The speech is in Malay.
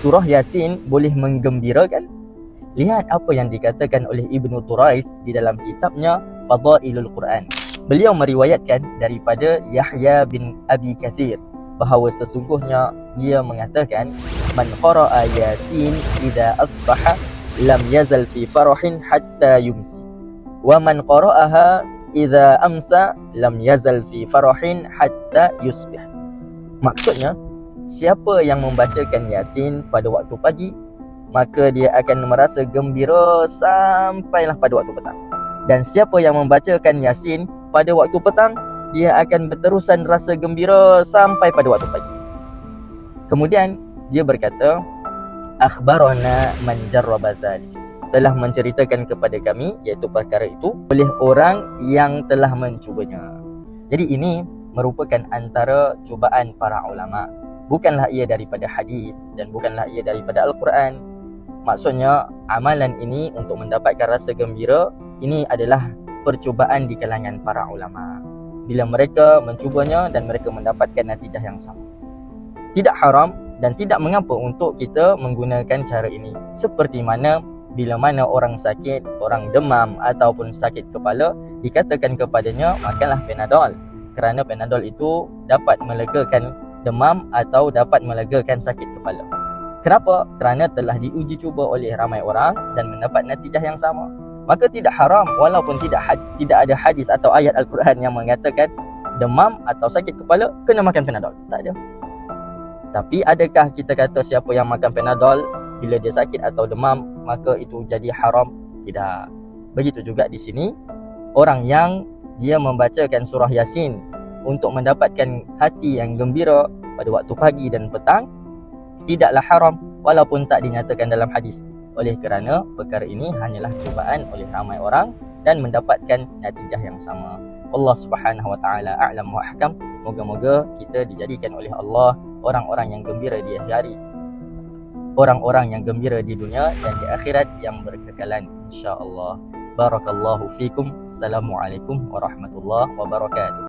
surah Yasin boleh menggembirakan? Lihat apa yang dikatakan oleh Ibnu Turais di dalam kitabnya Fadailul Quran. Beliau meriwayatkan daripada Yahya bin Abi Kathir bahawa sesungguhnya dia mengatakan, man qara'a Yasin idza asbaha lam yazal fi farahin hatta yumsi, wa man qara'aha idza amsa lam yazal fi farahin hatta yusbih. Maksudnya, siapa yang membacakan Yasin pada waktu pagi, maka dia akan merasa gembira sampailah pada waktu petang. Dan siapa yang membacakan Yasin pada waktu petang, dia akan berterusan rasa gembira sampai pada waktu pagi. Kemudian dia berkata, akhbarana man jarraba dzalik, telah menceritakan kepada kami, iaitu perkara itu, oleh orang yang telah mencubanya. Jadi ini merupakan antara cubaan para ulama. Bukanlah ia daripada hadis dan bukanlah ia daripada Al-Quran. Maksudnya amalan ini untuk mendapatkan rasa gembira, ini adalah percubaan di kalangan para ulama. Bila mereka mencubanya dan mereka mendapatkan natijah yang sama. Tidak haram dan tidak mengapa untuk kita menggunakan cara ini. Seperti mana bila mana orang sakit, orang demam ataupun sakit kepala, dikatakan kepadanya makanlah Panadol. Kerana Panadol itu dapat melegakan demam atau dapat melegakan sakit kepala. Kenapa? Kerana telah diuji cuba oleh ramai orang dan mendapat natijah yang sama. Maka tidak haram walaupun tidak ada hadis atau ayat Al-Quran yang mengatakan demam atau sakit kepala kena makan Panadol. Tak ada. Tapi adakah kita kata siapa yang makan Panadol bila dia sakit atau demam maka itu jadi haram? Tidak. Begitu juga di sini, orang yang dia membacakan surah Yasin untuk mendapatkan hati yang gembira pada waktu pagi dan petang, tidaklah haram walaupun tak dinyatakan dalam hadis. Oleh kerana perkara ini hanyalah cubaan oleh ramai orang dan mendapatkan natijah yang sama. Allah Subhanahu wa taala a'lam wa ahkam. Moga-moga kita dijadikan oleh Allah orang-orang yang gembira di hari, orang-orang yang gembira di dunia dan di akhirat yang berkekalan, insya-Allah. Barakallahu fikum. Assalamualaikum warahmatullahi wabarakatuh.